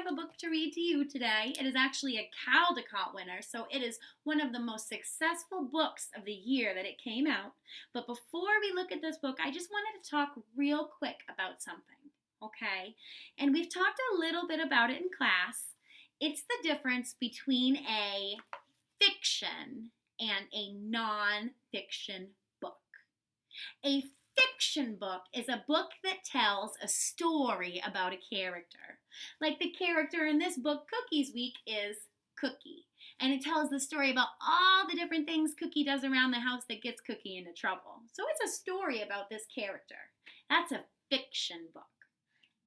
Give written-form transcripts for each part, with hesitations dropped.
have a book to read to you today. It is actually a Caldecott winner, so it is one of the most successful books of the year that it came out. But before we look at this book, I just wanted to talk real quick about something, okay? And we've talked a little bit about it in class. It's the difference between a fiction and a non-fiction book. A fiction book is a book that tells a story about a character. Like the character in this book, Cookie's Week, is Cookie. And it tells the story about all the different things Cookie does around the house that gets Cookie into trouble. So it's a story about this character. That's a fiction book.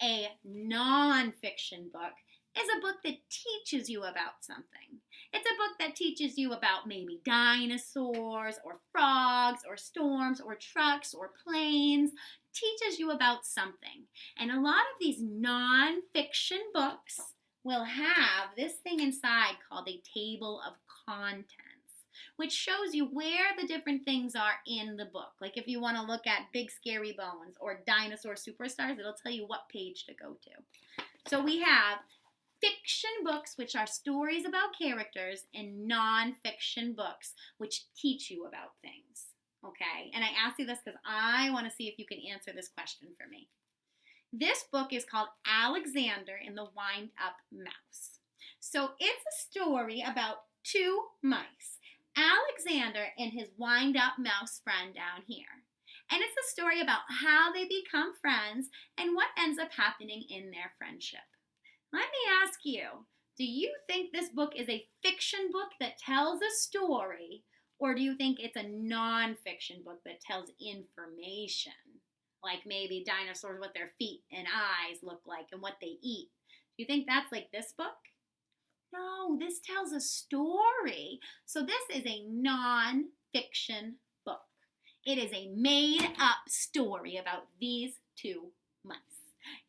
A non-fiction book is a book that teaches you about something. It's a book that teaches you about maybe dinosaurs or frogs or storms or trucks or planes. Teaches you about something. And a lot of these non-fiction books will have this thing inside called a table of contents, which shows you where the different things are in the book. Like if you want to look at Big Scary Bones or Dinosaur Superstars, it'll tell you what page to go to. So we have fiction books, which are stories about characters, and non-fiction books, which teach you about things, okay? And I ask you this because I want to see if you can answer this question for me. This book is called Alexander and the Wind-Up Mouse. So it's a story about two mice, Alexander and his wind-up mouse friend down here. And it's a story about how they become friends and what ends up happening in their friendship. Let me ask you, do you think this book is a fiction book that tells a story, or do you think it's a non-fiction book that tells information? Like maybe dinosaurs, what their feet and eyes look like and what they eat. Do you think that's like this book? No, this tells a story. So this is a non-fiction book. It is a made-up story about these two mice.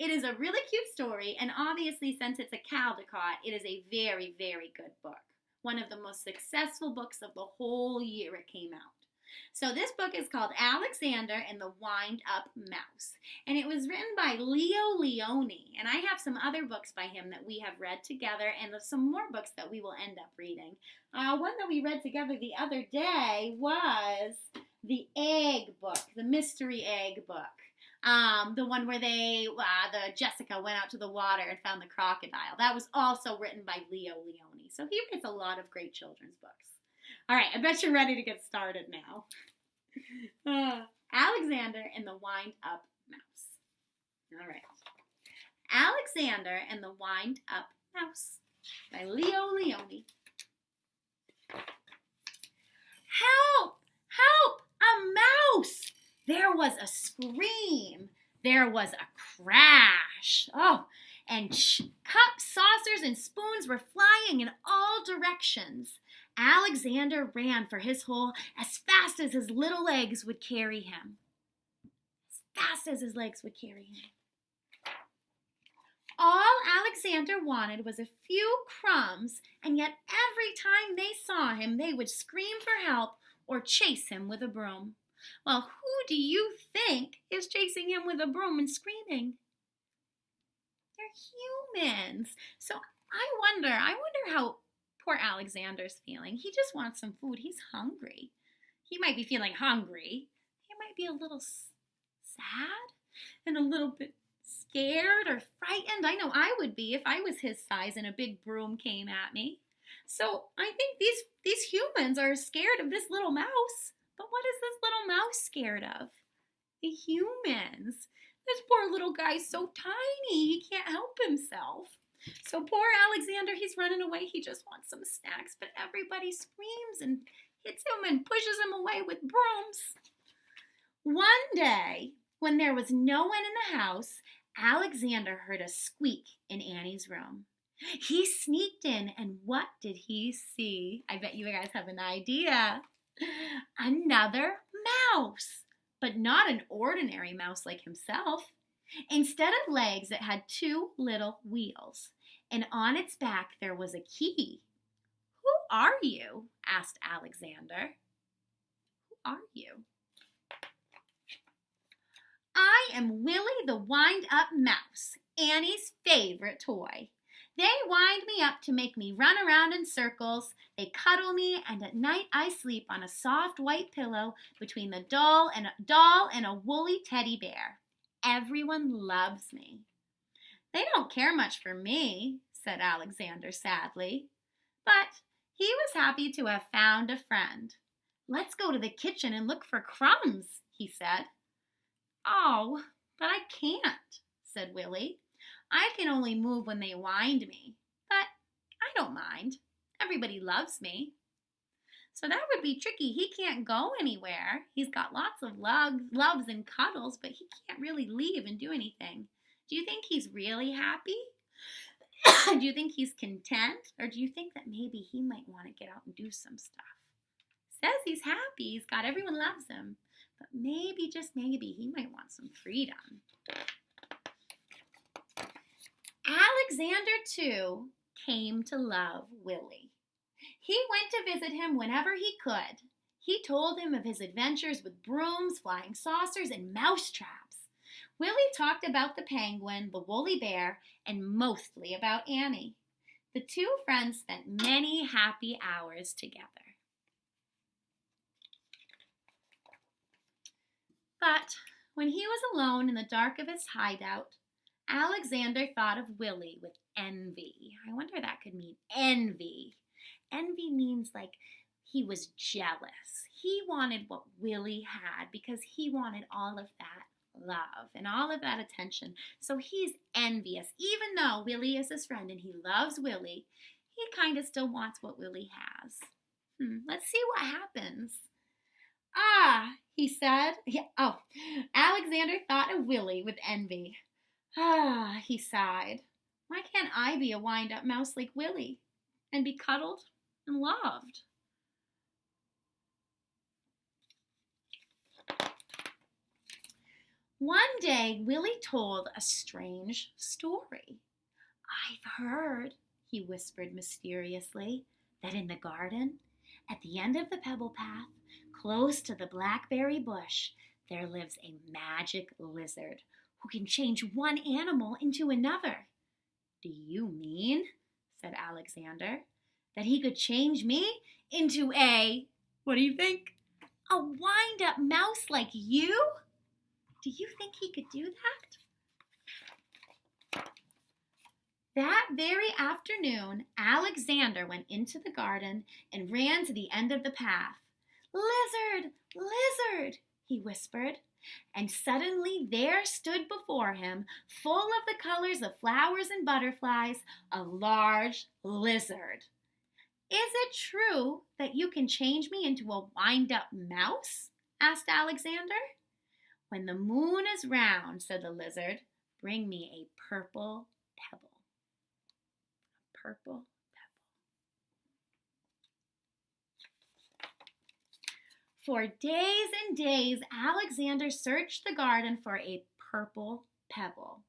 It is a really cute story, and obviously since it's a Caldecott, it is a very, very good book. One of the most successful books of the whole year it came out. So this book is called Alexander and the Wind-Up Mouse, and it was written by Lionni, and I have some other books by him that we have read together, and some more books that we will end up reading. One that we read together the other day was the Egg book, the Mystery Egg book. The one where the Jessica went out to the water and found the crocodile. That was also written by Lionni. So he writes a lot of great children's books. All right, I bet you're ready to get started now. Alexander and the Wind-Up Mouse. All right. Alexander and the Wind-Up Mouse by Lionni. Help! Help! A mouse! There was a scream. There was a crash. Oh, and cups, saucers, and spoons were flying in all directions. Alexander ran for his hole as fast as his little legs would carry him. As fast as his legs would carry him. All Alexander wanted was a few crumbs, and yet every time they saw him, they would scream for help or chase him with a broom. Well, who do you think is chasing him with a broom and screaming? They're humans. So I wonder how poor Alexander's feeling. He just wants some food. He's hungry. He might be feeling hungry. He might be a little sad and a little bit scared or frightened. I know I would be if I was his size and a big broom came at me. So I think these humans are scared of this little mouse. But what is this little mouse scared of? The humans. This poor little guy's so tiny, he can't help himself. So poor Alexander, he's running away. He just wants some snacks, but everybody screams and hits him and pushes him away with brooms. One day, when there was no one in the house, Alexander heard a squeak in Annie's room. He sneaked in, and what did he see? I bet you guys have an idea. Another mouse, but not an ordinary mouse like himself. Instead of legs, it had two little wheels, and on its back there was a key. Who are you? Asked Alexander. Who are you? I am Willie the Wind-Up Mouse, Annie's favorite toy. They wind me up to make me run around in circles. They cuddle me, and at night I sleep on a soft white pillow between the doll and a woolly teddy bear. Everyone loves me." "They don't care much for me," said Alexander sadly. But he was happy to have found a friend. "Let's go to the kitchen and look for crumbs," he said. "Oh, but I can't," said Willie. "I can only move when they wind me, but I don't mind. Everybody loves me." "So that would be tricky. He can't go anywhere. He's got lots of loves and cuddles, but he can't really leave and do anything. Do you think he's really happy? Do you think he's content? Or do you think that maybe he might want to get out and do some stuff? Says he's happy. Everyone loves him. But maybe, just maybe, he might want some freedom." Alexander, too, came to love Willie. He went to visit him whenever he could. He told him of his adventures with brooms, flying saucers, and mouse traps. Willie talked about the penguin, the woolly bear, and mostly about Annie. The two friends spent many happy hours together. But when he was alone in the dark of his hideout, Alexander thought of Willie with envy. I wonder if that could mean envy. Envy means like he was jealous. He wanted what Willie had because he wanted all of that love and all of that attention. So he's envious. Even though Willie is his friend and he loves Willie, he kind of still wants what Willie has. Let's see what happens. "Ah," he said. Alexander thought of Willie with envy. "Ah," he sighed. "Why can't I be a wind-up mouse like Willie and be cuddled and loved?" One day, Willie told a strange story. "I've heard," he whispered mysteriously, "that in the garden, at the end of the pebble path, close to the blackberry bush, there lives a magic lizard who can change one animal into another." "Do you mean," said Alexander, "that he could change me into what do you think? A wind-up mouse like you? Do you think he could do that?" That very afternoon, Alexander went into the garden and ran to the end of the path. "Lizard, lizard," he whispered, and suddenly there stood before him, full of the colors of flowers and butterflies, a large lizard. "Is it true that you can change me into a wind-up mouse?" asked Alexander. "When the moon is round," said the lizard, "bring me a purple pebble." A purple pebble. For days and days, Alexander searched the garden for a purple pebble.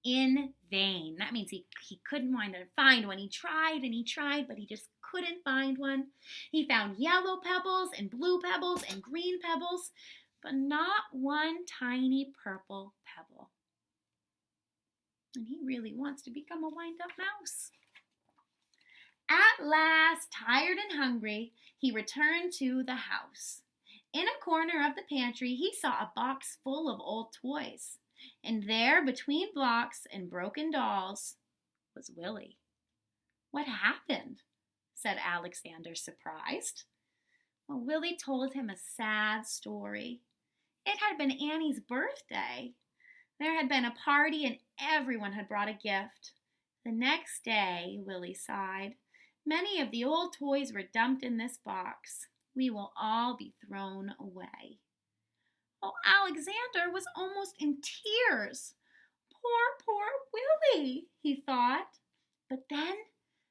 In vain. That means he couldn't find one. He tried and he tried, but he just couldn't find one. He found yellow pebbles and blue pebbles and green pebbles, but not one tiny purple pebble. And he really wants to become a wind-up mouse. At last, tired and hungry, he returned to the house. In a corner of the pantry, he saw a box full of old toys. And there, between blocks and broken dolls, was Willie. "What happened?" said Alexander, surprised. Well, Willie told him a sad story. It had been Annie's birthday. There had been a party and everyone had brought a gift. The next day, Willie sighed, many of the old toys were dumped in this box. We will all be thrown away. Oh, Alexander was almost in tears. Poor Willie, he thought. But then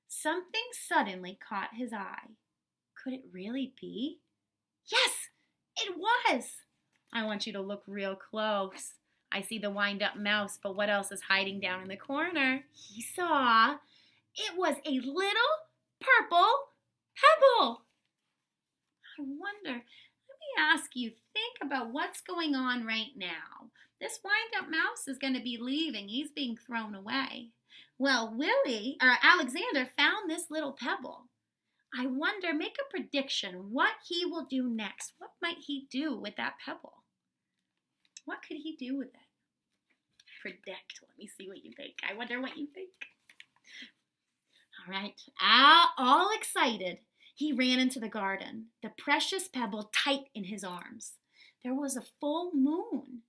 something suddenly caught his eye. Could it really be? Yes, it was. I want you to look real close. I see the wind-up mouse, but what else is hiding down in the corner? He saw it was a little purple pebble. I wonder, let me ask you, think about what's going on right now. This wind-up mouse is going to be leaving. He's being thrown away. Well, Alexander found this little pebble. I wonder, make a prediction what he will do next. What might he do with that pebble? What could he do with it? Predict. Let me see what you think. I wonder what you think. All right. All excited, he ran into the garden, the precious pebble tight in his arms. There was a full moon.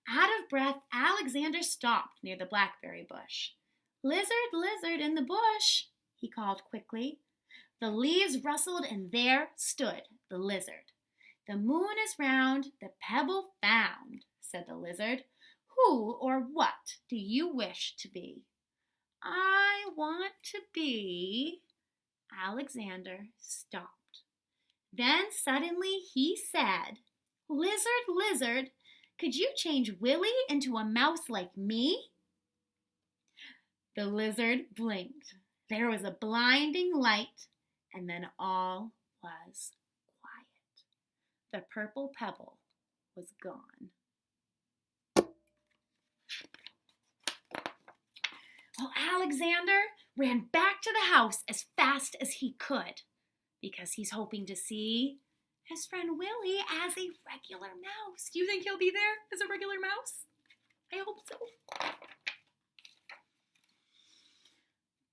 Out of breath, Alexander stopped near the blackberry bush. "Lizard, lizard in the bush," he called quickly. The leaves rustled, and there stood the lizard. "The moon is round, the pebble found," said the lizard. "Who or what do you wish to be?" "I want to be—" Alexander stopped. Then suddenly he said, "Lizard, lizard, could you change Willie into a mouse like me?" The lizard blinked. There was a blinding light, and then all was quiet. The purple pebble was gone. Well, Alexander ran back to the house as fast as he could because he's hoping to see his friend Willie as a regular mouse. Do you think he'll be there as a regular mouse? I hope so.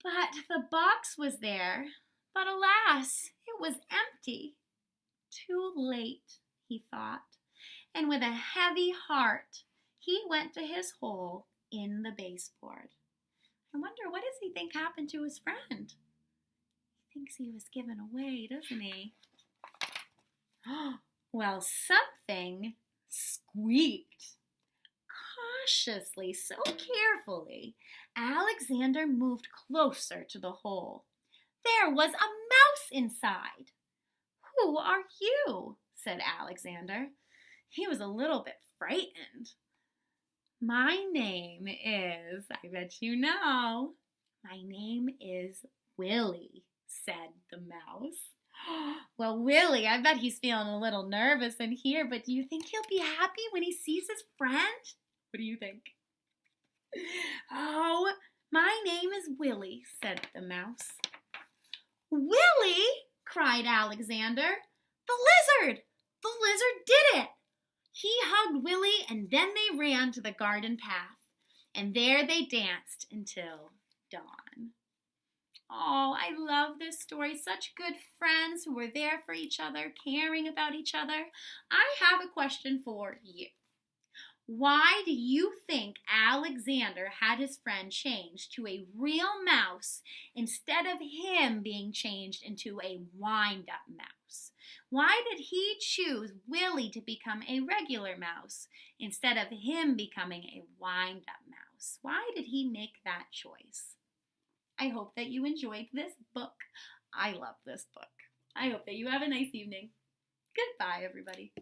But the box was there, but alas, it was empty. Too late, he thought, and with a heavy heart, he went to his hole in the baseboard. I wonder, what does he think happened to his friend? He thinks he was given away, doesn't he? Well, something squeaked. Cautiously, so carefully, Alexander moved closer to the hole. There was a mouse inside. "Who are you?" said Alexander. He was a little bit frightened. "My name is, I bet you know, my name is Willie," said the mouse. Well, Willie, I bet he's feeling a little nervous in here, but do you think he'll be happy when he sees his friend? What do you think? "Oh, my name is Willie," said the mouse. "Willie!" cried Alexander. "The lizard! The lizard did it!" He hugged Willie, and then they ran to the garden path, and there they danced until dawn. Oh, I love this story. Such good friends who were there for each other, caring about each other. I have a question for you. Why do you think Alexander had his friend changed to a real mouse instead of him being changed into a wind-up mouse? Why did he choose Willie to become a regular mouse instead of him becoming a wind-up mouse? Why did he make that choice? I hope that you enjoyed this book. I love this book. I hope that you have a nice evening. Goodbye, everybody.